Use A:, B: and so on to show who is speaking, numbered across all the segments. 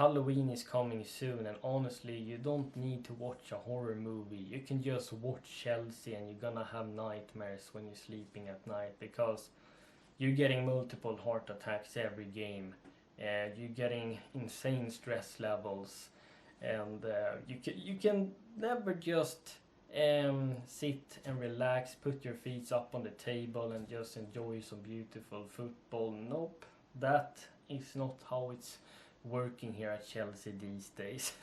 A: Halloween is coming soon, and honestly, you don't need to watch a horror movie. You can just watch Chelsea and you're gonna have nightmares when you're sleeping at night, because you're getting multiple heart attacks every game. You're getting insane stress levels, and you can never just sit and relax, put your feet up on the table and just enjoy some beautiful football. Nope, that is not how it's working here at Chelsea these days.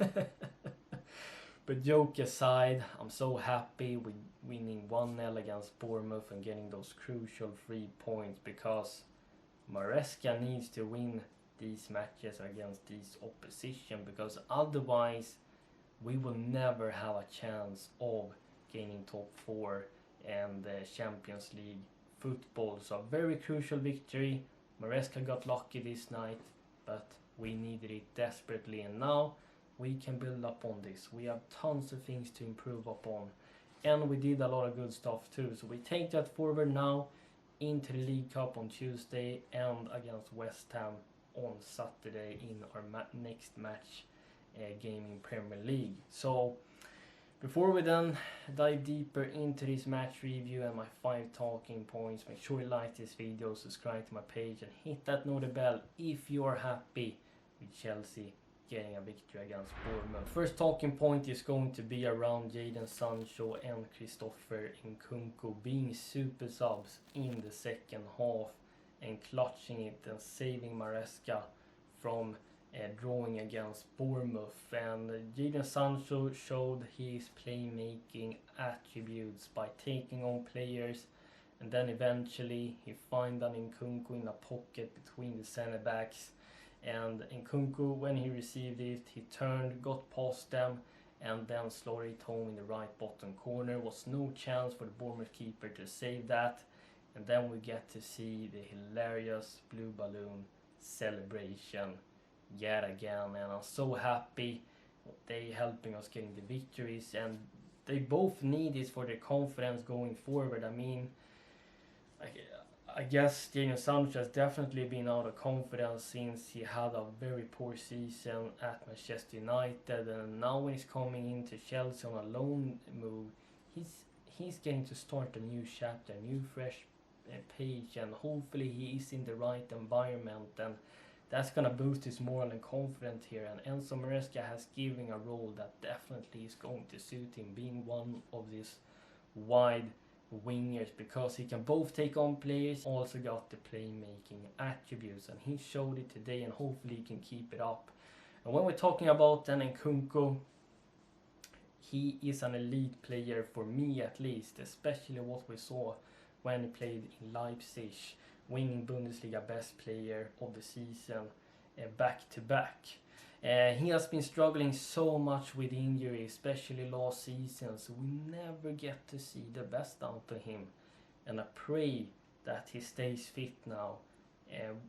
A: But joke aside, I'm so happy with winning 1-0 against Bournemouth and getting those crucial 3 points, because Maresca needs to win these matches against these opposition, because otherwise we will never have a chance of gaining top 4 and the Champions League football. So a very crucial victory. Maresca got lucky this night, but we needed it desperately, and now we can build up on this. We have tons of things to improve upon, and we did a lot of good stuff too. So we take that forward now into the League Cup on Tuesday and against West Ham on Saturday in our next match game in Premier League. So before we then dive deeper into this match review and my 5 talking points, make sure you like this video, subscribe to my page and hit that notification bell if you are happy with Chelsea getting a victory against Bournemouth. First talking point is going to be around Sancho and Christopher Nkunku being super subs in the second half and clutching it and saving Maresca from drawing against Bournemouth. And Sancho showed his playmaking attributes by taking on players, and then eventually he found an Nkunku in a pocket between the centre backs, and Nkunku, when he received it, he turned, got past them, and then slotted it home in the right bottom corner. Was no chance for the Bournemouth keeper to save that, and then we get to see the hilarious blue balloon celebration yet again, and I'm so happy they helping us getting the victories, and they both need this for their confidence going forward. I mean, I guess Sancho has definitely been out of confidence since he had a very poor season at Manchester United, and now when he's coming into Chelsea on a loan move, he's getting to start a new chapter, a new fresh page, and hopefully he is in the right environment, and that's gonna boost his moral and confidence here. And Enzo Maresca has given a role that definitely is going to suit him, being one of these wide wingers, because he can both take on players, also got the playmaking attributes, and he showed it today, and hopefully he can keep it up. And when we're talking about then Nkunku, he is an elite player for me at least, especially what we saw when he played in Leipzig, winning Bundesliga best player of the season back to back. He has been struggling so much with injury, especially last season, so we never get to see the best out of him. And I pray that he stays fit now,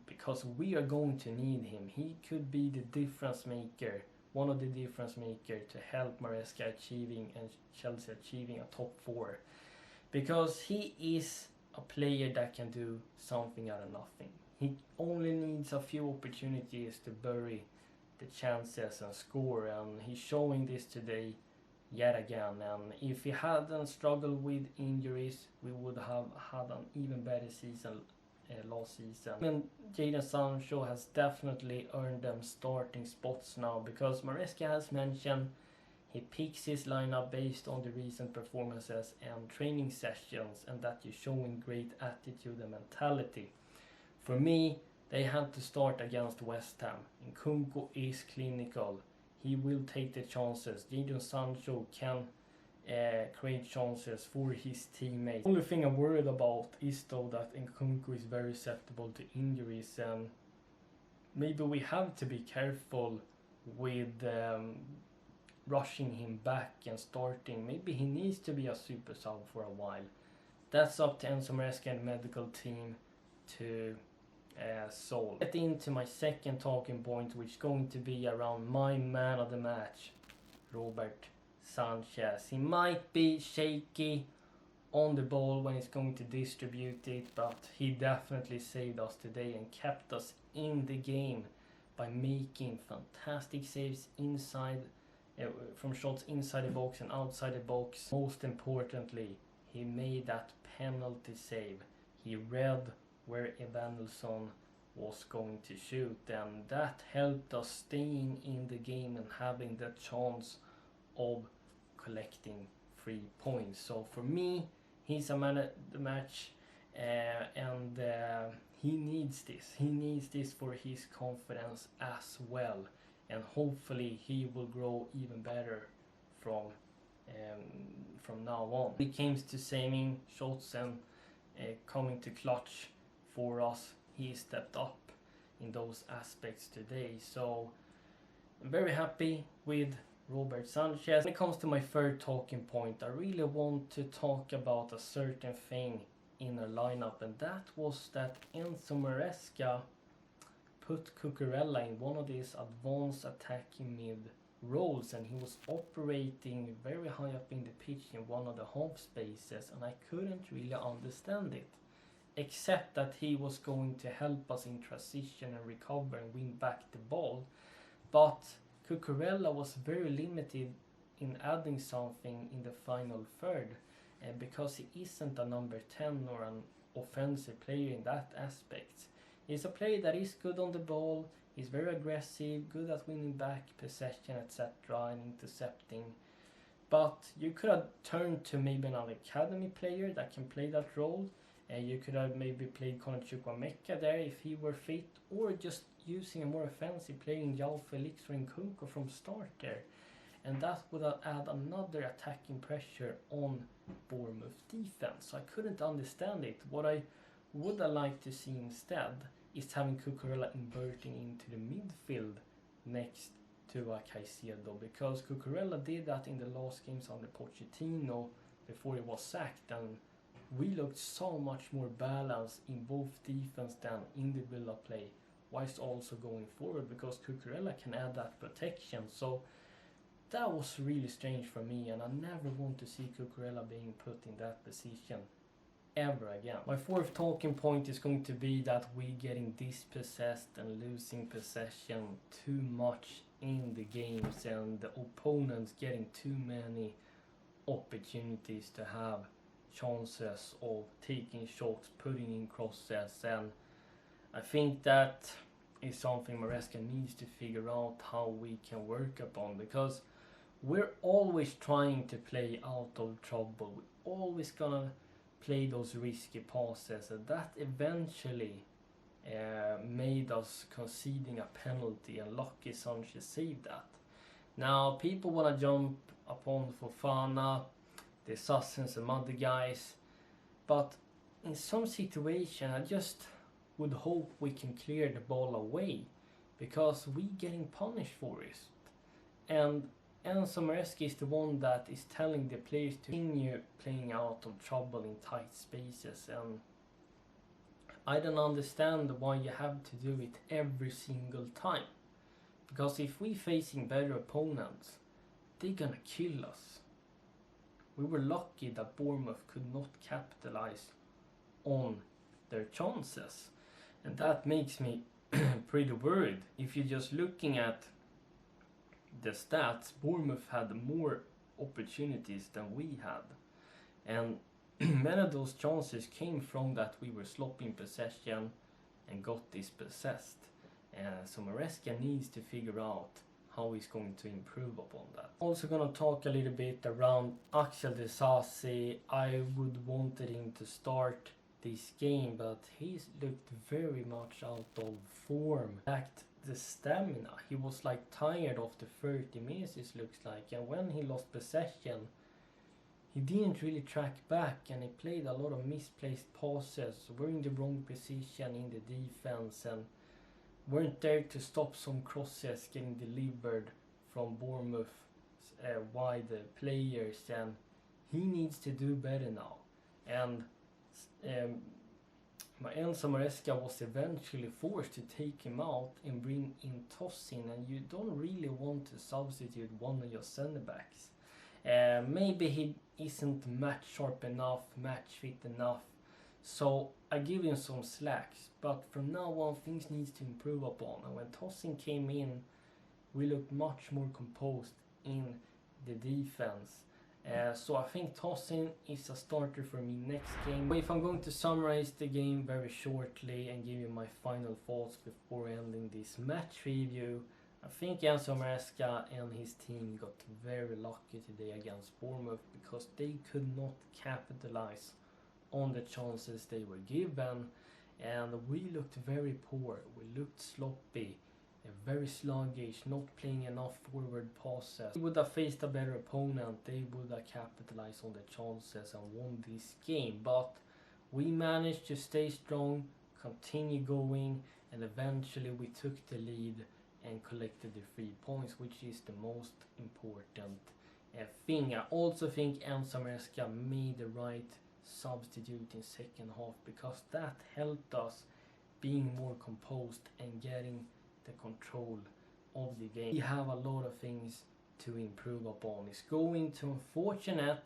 A: because we are going to need him. He could be the difference maker, one of the difference makers to help Maresca achieving and Chelsea achieving a top 4. Because he is a player that can do something out of nothing. He only needs a few opportunities to bury the chances and score, and he's showing this today yet again. And if he hadn't struggled with injuries, we would have had an even better season last season. And Sancho has definitely earned them starting spots now, because Maresca has mentioned he picks his lineup based on the recent performances and training sessions, and that you're showing great attitude and mentality. For me, they had to start against West Ham. Nkunku is clinical. He will take the chances. Sancho can create chances for his teammates. The only thing I'm worried about is though that Nkunku is very susceptible to injuries, and maybe we have to be careful with rushing him back and starting. Maybe he needs to be a super sub for a while. That's up to Enzo Maresca and the medical team to solve. Get into my second talking point, which is going to be around my man of the match, Robert Sanchez. He might be shaky on the ball when he's going to distribute it, but he definitely saved us today and kept us in the game by making fantastic saves inside, from shots inside the box and outside the box. Most importantly, he made that penalty save. He read where Evanilson was going to shoot, and that helped us staying in the game and having the chance of collecting 3 points. So for me, he's a man of the match, and he needs this. He needs this for his confidence as well, and hopefully he will grow even better from now on. When it comes to saving shots and coming to clutch for us, he stepped up in those aspects today. So I'm very happy with Robert Sanchez. When it comes to my third talking point, I really want to talk about a certain thing in our lineup, and that was that Enzo Maresca put Cucurella in one of these advanced attacking mid roles, and he was operating very high up in the pitch in one of the half spaces, and I couldn't really understand it, except that he was going to help us in transition and recover and win back the ball. But Cucurella was very limited in adding something in the final third, because he isn't a number 10 or an offensive player in that aspect. He's a player that is good on the ball, he's very aggressive, good at winning back possession, etc. and intercepting. But you could have turned to maybe an academy player that can play that role. You could have maybe played Chukwuemeka there if he were fit, or just using a more offensive player in João Felix or Nkunku from start there. And that would add another attacking pressure on Bournemouth defense. So I couldn't understand it. What I would have liked to see instead is having Cucurella inverting into the midfield next to Caicedo, because Cucurella did that in the last games under Pochettino before he was sacked, and we looked so much more balanced in both defense than individual play, whilst also going forward, because Cucurella can add that protection. So that was really strange for me, and I never want to see Cucurella being put in that position ever again. My fourth talking point is going to be that we getting dispossessed and losing possession too much in the games, and the opponents getting too many opportunities to have chances of taking shots, putting in crosses, and I think that is something Maresca needs to figure out how we can work upon, because we're always trying to play out of trouble. We're always gonna play those risky passes, and that eventually made us conceding a penalty, and lucky Sanchez saved that. Now people wanna jump upon Fofana, the Assassins and other guys, but in some situation I just would hope we can clear the ball away, because we getting punished for it. And Enzo Maresca is the one that is telling the players to continue playing out of trouble in tight spaces, and I don't understand why you have to do it every single time, because if we facing better opponents, they're gonna kill us. We were lucky that Bournemouth could not capitalize on their chances, and that makes me pretty worried. If you're just looking at the stats, Bournemouth had more opportunities than we had, and many of those chances came from that we were sloppy in possession and got dispossessed. So Maresca needs to figure out how he's going to improve upon that. Also gonna talk a little bit around Axel Disasi. I would wanted him to start this game, but he's looked very much out of form. Lacked the stamina. He was like tired after 30 minutes, it looks like, and when he lost possession he didn't really track back, and he played a lot of misplaced passes, were in the wrong position in the defense, and weren't there to stop some crosses getting delivered from Bournemouth wide players, and he needs to do better now. And Enzo Maresca was eventually forced to take him out and bring in Tosin, and you don't really want to substitute one of your centre backs. Maybe he isn't match sharp enough, match fit enough So I give him some slacks, but from now on things needs to improve upon. And when Tosin came in, we looked much more composed in the defense. So I think Tosin is a starter for me next game. If I'm going to summarize the game very shortly and give you my final thoughts before ending this match review, I think Maresca and his team got very lucky today against Bournemouth because they could not capitalize on the chances they were given, and we looked very poor. We looked sloppy, very sluggish, not playing enough forward passes. They would have faced a better opponent, they would have capitalized on the chances and won this game, but we managed to stay strong, continue going, and eventually we took the lead and collected the 3 points, which is the most important thing. I also think Maresca made the right substitute in second half because that helped us being more composed and getting the control of the game. We have a lot of things to improve upon. It's going to, unfortunate,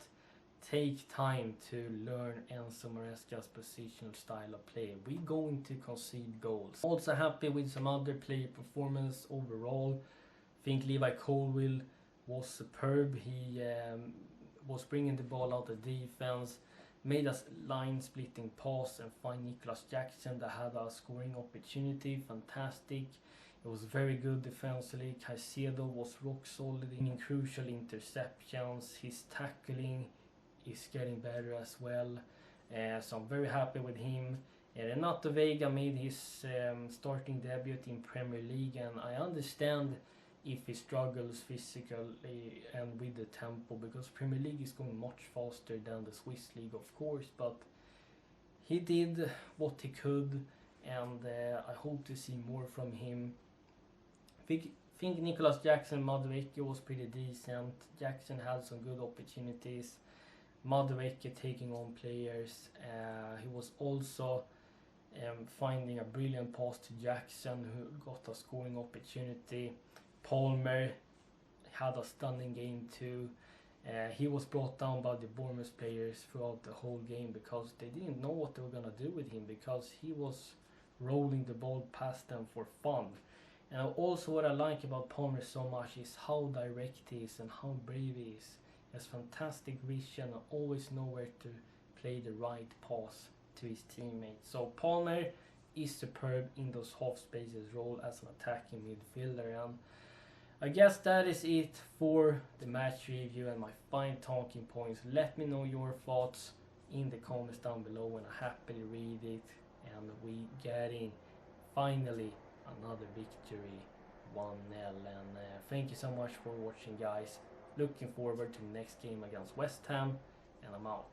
A: take time to learn Maresca's positional style of play. We're going to concede goals. Also happy with some other player performance overall. I think Levi Colwill was superb. He was bringing the ball out of defense, made a line splitting pass and find Nicholas Jackson that had a scoring opportunity. Fantastic. It was very good defensively. Caicedo was rock solid in crucial interceptions. His tackling is getting better as well. So I'm very happy with him. Renato Veiga made his starting debut in Premier League, and I understand if he struggles physically and with the tempo, because Premier League is going much faster than the Swiss League, of course, but he did what he could, and I hope to see more from him. I think Nicholas Jackson, Madueke was pretty decent. Jackson had some good opportunities. Madueke taking on players. He was also finding a brilliant pass to Jackson, who got a scoring opportunity. Palmer had a stunning game too. He was brought down by the Bournemouth players throughout the whole game because they didn't know what they were going to do with him, because he was rolling the ball past them for fun. And also what I like about Palmer so much is how direct he is and how brave he is. He has fantastic vision and always know where to play the right pass to his teammates. So Palmer is superb in those half spaces role as an attacking midfielder. And I guess that is it for the match review and my fine talking points. Let me know your thoughts in the comments down below, and I happily read it. And we getting finally another victory, 1-0. And thank you so much for watching, guys. Looking forward to the next game against West Ham, and I'm out.